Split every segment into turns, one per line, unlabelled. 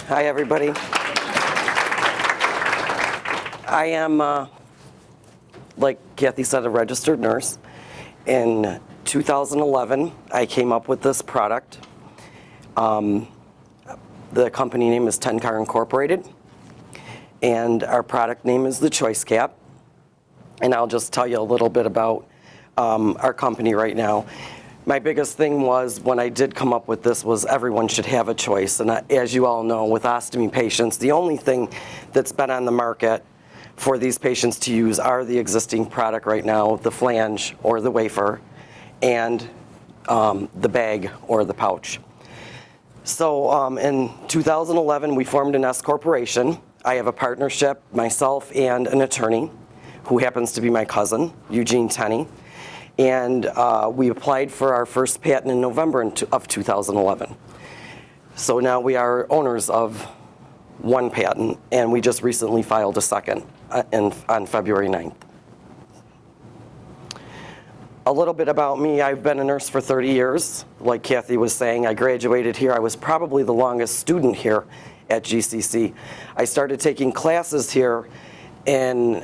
Hi, everybody. I am, like Kathy said, a registered nurse. In 2011, I came up with this product. The company name is TenCar Incorporated, and our product name is the Choice Cap. And I'll just tell you a little bit about our company right now. My biggest thing was when I did come up with this was everyone should have a choice. And as you all know, with ostomy patients, the only thing that's been on the market for these patients to use are the existing product right now, the flange or the wafer, and the bag or the pouch. So in 2011, we formed an S Corporation. I have a partnership, myself and an attorney, who happens to be my cousin, Eugene Tenney. And we applied for our first patent in November of 2011. So now we are owners of one patent, and we just recently filed a second on February 9th. A little bit about me. I've been a nurse for 30 years. Like Kathy was saying, I graduated here. I was probably the longest student here at GCC. I started taking classes here in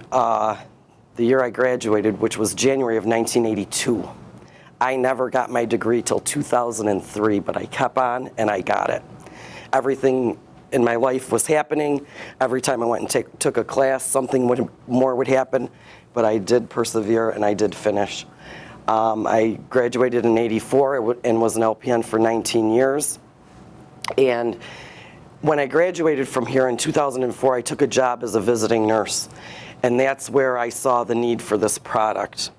the year I graduated, which was January of 1982. I never got my degree till 2003, but I kept on and I got it. Everything in my life was happening. Every time I went and took a class, something more would happen, but I did persevere and I did finish. I graduated in '84 and was an LPN for 19 years. And when I graduated from here in 2004, I took a job as a visiting nurse. And that's where I saw the need for this product.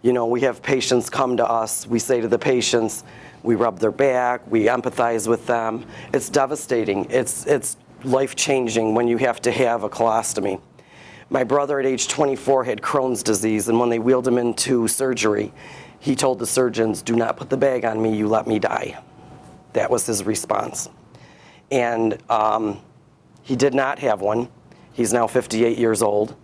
You know, we have patients come to us, we say to the patients, we rub their back, we empathize with them. It's devastating. It's life-changing when you have to have a colostomy. My brother at age 24 had Crohn's disease, and when they wheeled him into surgery, he told the surgeons, "Do not put the bag on me, you let me die." That was his response. And he did not have one. He's now 58 years old.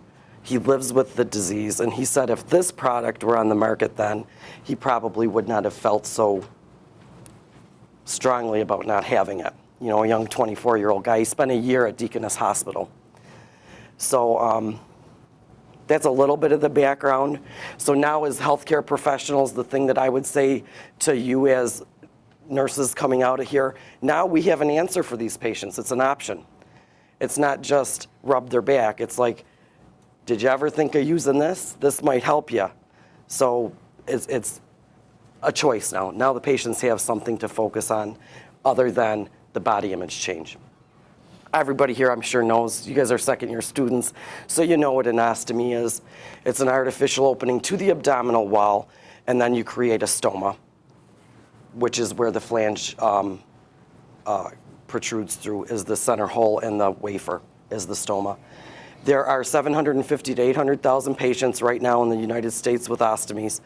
He lives with the disease, and he said if this product were on the market then, he probably would not have felt so strongly about not having it. You know, a young 24-year-old guy. He spent a year at Deaconess Hospital. So that's a little bit of the background. So now as healthcare professionals, the thing that I would say to you as nurses coming out of here, now we have an answer for these patients. It's an option. It's not just rub their back. It's like, did you ever think of using this? This might help you. So it's a choice now. Now the patients have something to focus on other than the body image change. Everybody here, I'm sure, knows, you guys are second-year students, so you know what an ostomy is. It's an artificial opening to the abdominal wall, and then you create a stoma, which is where the flange protrudes through, is the center hole, and the wafer is the stoma. There are 750 to 800,000 patients right now in the United States with ostomies,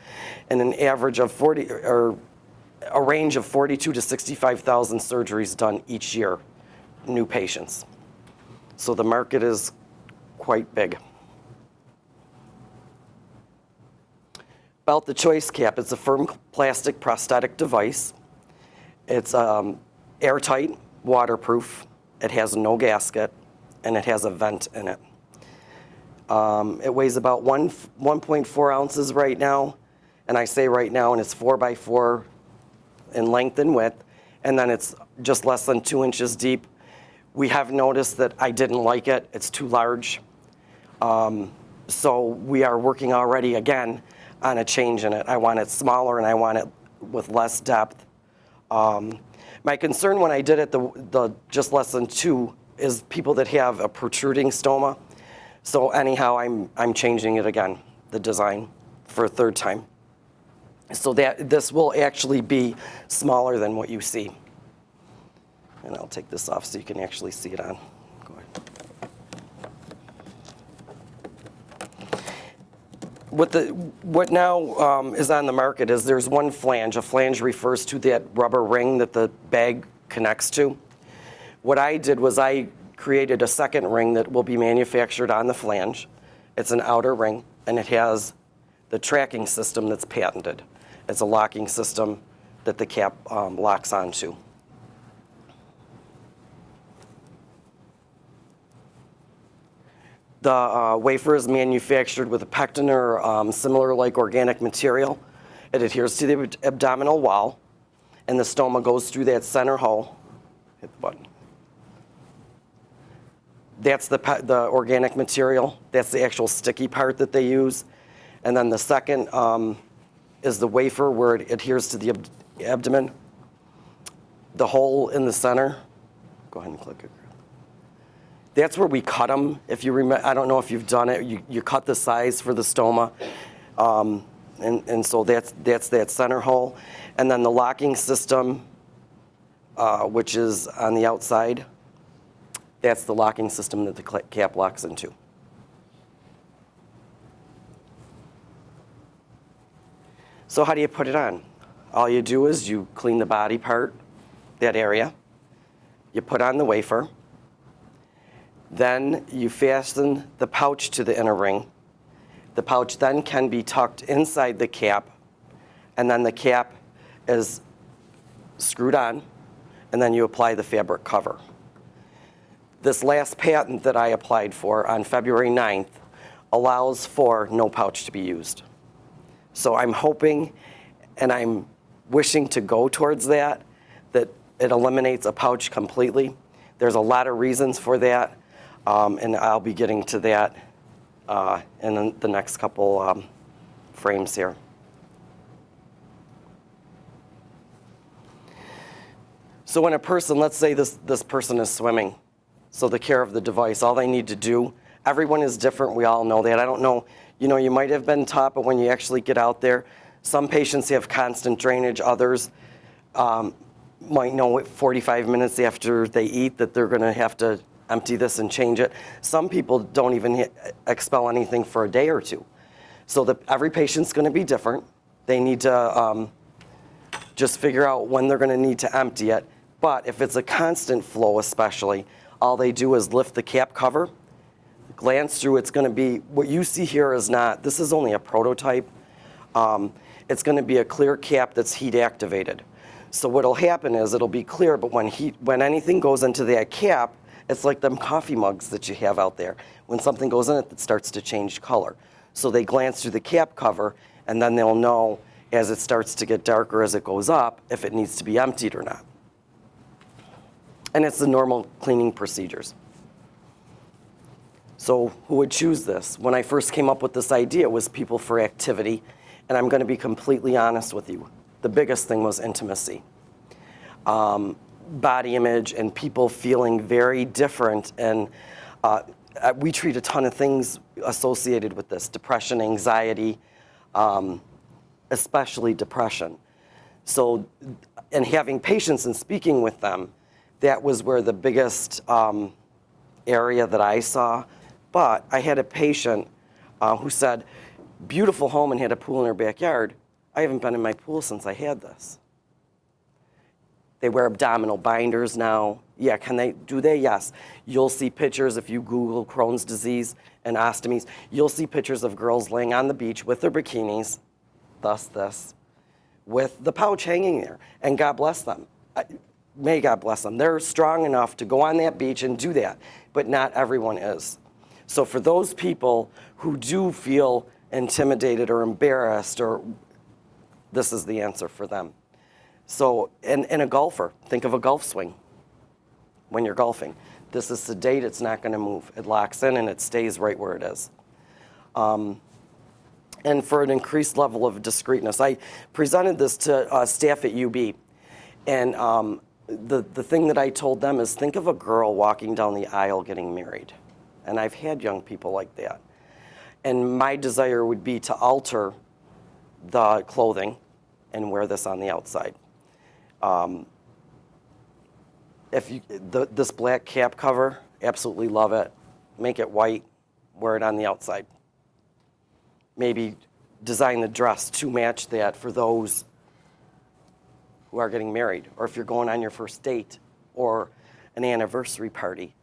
and an average of a range of 42 to 65,000 surgeries done each year, new patients. So the market is quite big. About the Choice Cap, it's a firm plastic prosthetic device. It's airtight, waterproof. It has no gasket, and it has a vent in it. It weighs about 1.4 ounces right now, and I say right now, and it's 4x4 in length and width, and then it's just less than 2 inches deep. We have noticed that I didn't like it. It's too large. So we are working already, again, on a change in it. I want it smaller, and I want it with less depth. My concern when I did it, the just less than 2, is people that have a protruding stoma. So anyhow, I'm changing it again, the design, for a third time. So that this will actually be smaller than what you see. And I'll take this off so you can actually see it on. Go ahead. What now is on the market is there's one flange. A flange refers to that rubber ring that the bag connects to. What I did was I created a second ring that will be manufactured on the flange. It's an outer ring, and it has the tracking system that's patented. It's a locking system that the cap locks onto. The wafer is manufactured with a pectin or similar like organic material. It adheres to the abdominal wall, and the stoma goes through that center hole. Hit the button. That's the organic material. That's the actual sticky part that they use. And then the second is the wafer where it adheres to the abdomen. The hole in the center, go ahead and click it. That's where we cut them. If you remember, I don't know if you've done it. You cut the size for the stoma, and so that's that center hole, and then the locking system, which is on the outside. That's the locking system that the cap locks into. So how do you put it on? All you do is you clean the body part, that area. You put on the wafer. Then you fasten the pouch to the inner ring. The pouch then can be tucked inside the cap, and then the cap is screwed on, and then you apply the fabric cover. This last patent that I applied for on February 9th allows for no pouch to be used. So I'm hoping and I'm wishing to go towards that it eliminates a pouch completely. There's a lot of reasons for that. And I'll be getting to that in the next couple frames here. So when a person, let's say this person is swimming, so the care of the device, all they need to do, everyone is different, we all know that. I don't know, you might have been taught, but when you actually get out there, some patients have constant drainage, others might know 45 minutes after they eat that they're gonna have to empty this and change it. Some people don't even expel anything for a day or two. So every patient's gonna be different. They need to just figure out when they're gonna need to empty it. But if it's a constant flow especially, all they do is lift the cap cover, glance through, it's gonna be, what you see here is not, this is only a prototype. It's gonna be a clear cap that's heat activated. So what'll happen is it'll be clear, but when anything goes into that cap, it's like them coffee mugs that you have out there. When something goes in it starts to change color. So they glance through the cap cover, and then they'll know as it starts to get darker as it goes up if it needs to be emptied or not. And it's the normal cleaning procedures. So who would choose this? When I first came up with this idea, it was people for activity, and I'm going to be completely honest with you. The biggest thing was intimacy. Body image and people feeling very different, and we treat a ton of things associated with this: depression, anxiety, especially depression. So, and having patients and speaking with them, that was where the biggest area that I saw. But I had a patient who said, beautiful home and had a pool in her backyard. I haven't been in my pool since I had this. They wear abdominal binders now. Yeah, can they? Do they? Yes. You'll see pictures if you Google Crohn's disease and ostomies. You'll see pictures of girls laying on the beach with their bikinis, thus this, with the pouch hanging there. And God bless them. May God bless them. They're strong enough to go on that beach and do that, but not everyone is. So for those people who do feel intimidated or embarrassed, this is the answer for them. So, and a golfer, think of a golf swing when you're golfing. This is sedate, it's not gonna move. It locks in and it stays right where it is. And for an increased level of discreetness, I presented this to staff at UB. And the thing that I told them is, think of a girl walking down the aisle getting married. And I've had young people like that. And my desire would be to alter the clothing and wear this on the outside. This black cap cover, absolutely love it. Make it white, wear it on the outside. Maybe design the dress to match that for those who are getting married, or if you're going on your first date, or an anniversary party.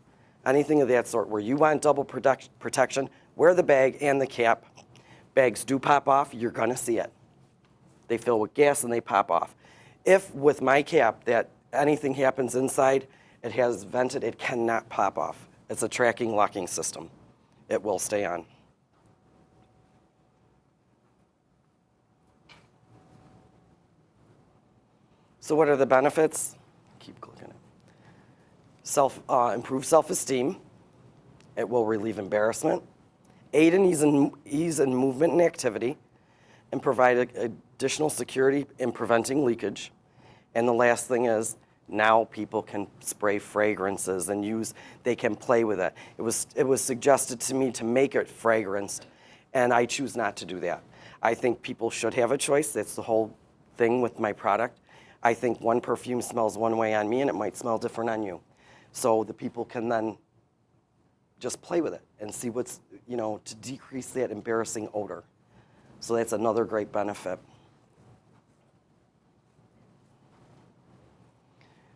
Anything of that sort where you want double protection, wear the bag and the cap. Bags do pop off, you're gonna see it. They fill with gas and they pop off. If with my cap that anything happens inside, it has vented, it cannot pop off. It's a tracking locking system. it will stay on. So what are the benefits? Keep clicking it. Improve self-esteem. It will relieve embarrassment, aid in ease in movement and activity, and provide additional security in preventing leakage. And the last thing is, now people can spray fragrances and they can play with it. It was suggested to me to make it fragranced, and I choose not to do that. I think people should have a choice. That's the whole thing with my product. I think one perfume smells one way on me and it might smell different on you. So the people can then just play with it and see what's, to decrease that embarrassing odor. So that's another great benefit.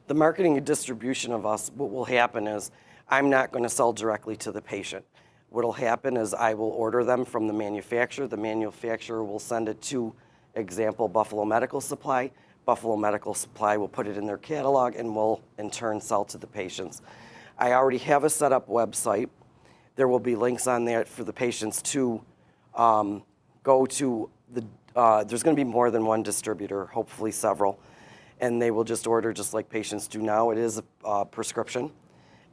The marketing and distribution of us, what will happen is I'm not going to sell directly to the patient. What will happen is I will order them from the manufacturer. The manufacturer will send it to, example, Buffalo Medical Supply. Buffalo Medical Supply will put it in their catalog and will in turn sell to the patients. I already have a set up website. There will be links on there for the patients to go to there's going to be more than one distributor, hopefully several, and they will just order just like patients do now. It is a prescription.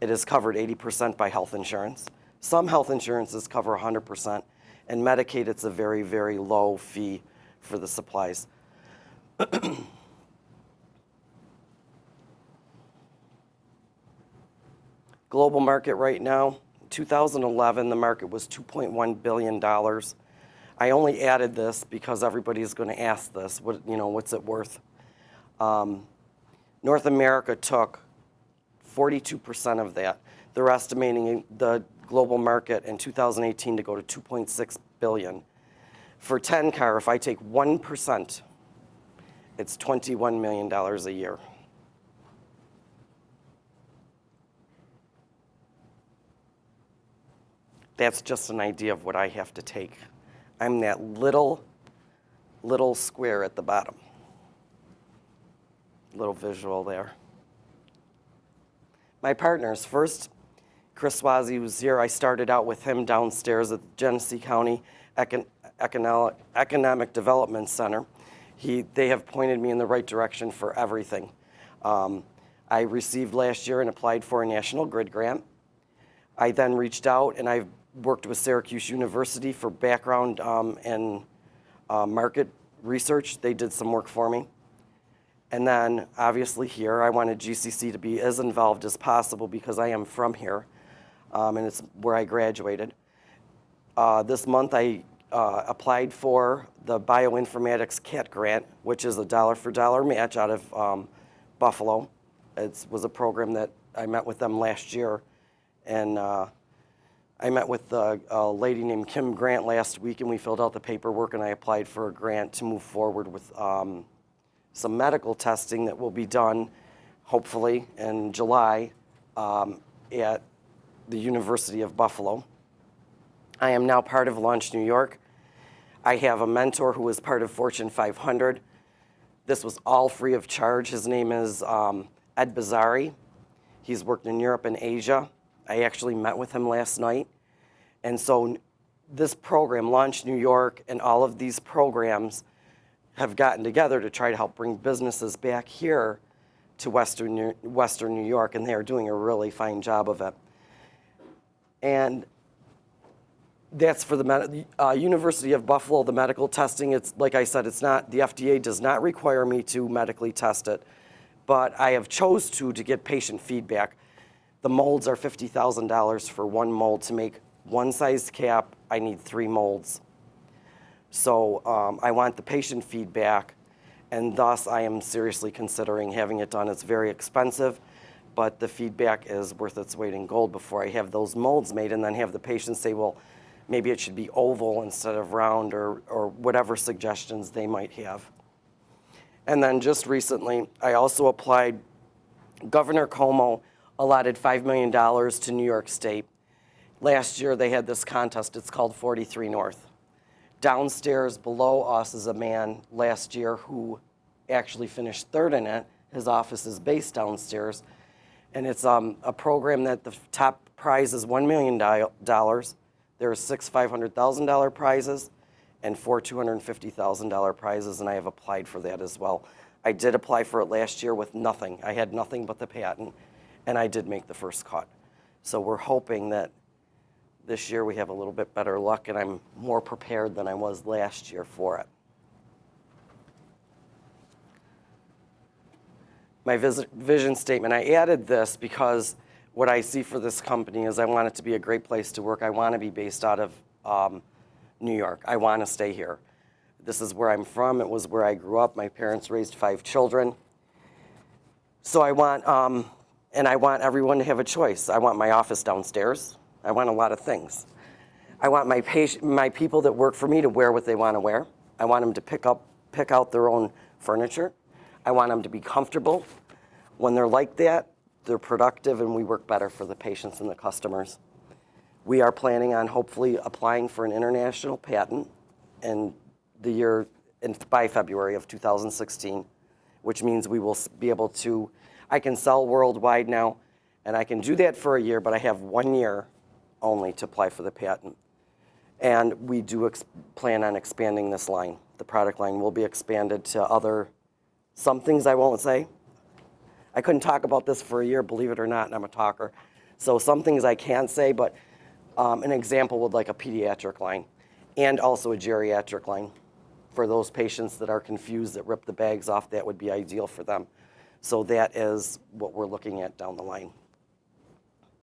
It is covered 80% by health insurance. Some health insurances cover 100%, and Medicaid, it's a very, very low fee for the supplies. Global market right now, 2011, the market was $2.1 billion. I only added this because everybody's going to ask this, what's it worth? North America took 42% of that. They're estimating the global market in 2018 to go to 2.6 billion. For TenCar, if I take 1%, it's $21 million a year. That's just an idea of what I have to take. I'm that little square at the bottom. Little visual there. My partners, first, Chris Swazi was here. I started out with him downstairs at the Genesee County Economic Development Center. They have pointed me in the right direction for everything. I received last year and applied for a National Grid grant. I then reached out and I've worked with Syracuse University for background and market research. They did some work for me. And then obviously here, I wanted GCC to be as involved as possible because I am from here and it's where I graduated. This month I applied for the Bioinformatics CAT grant, which is a dollar-for-dollar match out of Buffalo. It was a program that I met with them last year, and I met with a lady named Kim Grant last week, and we filled out the paperwork, and I applied for a grant to move forward with some medical testing that will be done, hopefully, in July at the University of Buffalo. I am now part of Launch New York. I have a mentor who is part of Fortune 500. This was all free of charge. His name is Ed Bazzari. He's worked in Europe and Asia. I actually met with him last night. And so this program, Launch New York, and all of these programs have gotten together to try to help bring businesses back here to Western New York, and they are doing a really fine job of it. And that's for the University of Buffalo, the medical testing. It's like I said, it's not, the FDA does not require me to medically test it, but I have chose to get patient feedback. The molds are $50,000 for one mold. To make one size cap, I need 3 molds. So I want the patient feedback, and thus I am seriously considering having it done. It's very expensive, but the feedback is worth its weight in gold before I have those molds made and then have the patients say, well, maybe it should be oval instead of round, or whatever suggestions they might have. And then just recently, I also applied. Governor Cuomo allotted $5 million to New York State. Last year, they had this contest. It's called 43 North. Downstairs below us is a man last year who actually finished 3rd in it. His office is based downstairs. And it's a program that the top prize is $1 million. There are 6 $500,000 prizes and 4 $250,000 prizes, and I have applied for that as well. I did apply for it last year with nothing. I had nothing but the patent, and I did make the first cut. So we're hoping that this year we have a little bit better luck, and I'm more prepared than I was last year for it. My vision statement, I added this because what I see for this company is I want it to be a great place to work. I want to be based out of New York. I want to stay here. This is where I'm from. It was where I grew up. My parents raised 5 children. So I want, and I want everyone to have a choice. I want my office downstairs. I want a lot of things. I want my people that work for me to wear what they want to wear. I want them to pick out their own furniture. I want them to be comfortable. When they're like that, they're productive, and we work better for the patients and the customers. We are planning on hopefully applying for an international patent by February of 2016, which means we will be able to, I can sell worldwide now, and I can do that for a year, but I have 1 year only to apply for the patent. And we do plan on expanding this line. The product line will be expanded to some things I won't say. I couldn't talk about this for a year, believe it or not, and I'm a talker. So some things I can't say, but an example would like a pediatric line and also a geriatric line. For those patients that are confused, that rip the bags off, that would be ideal for them. So that is what we're looking at down the line.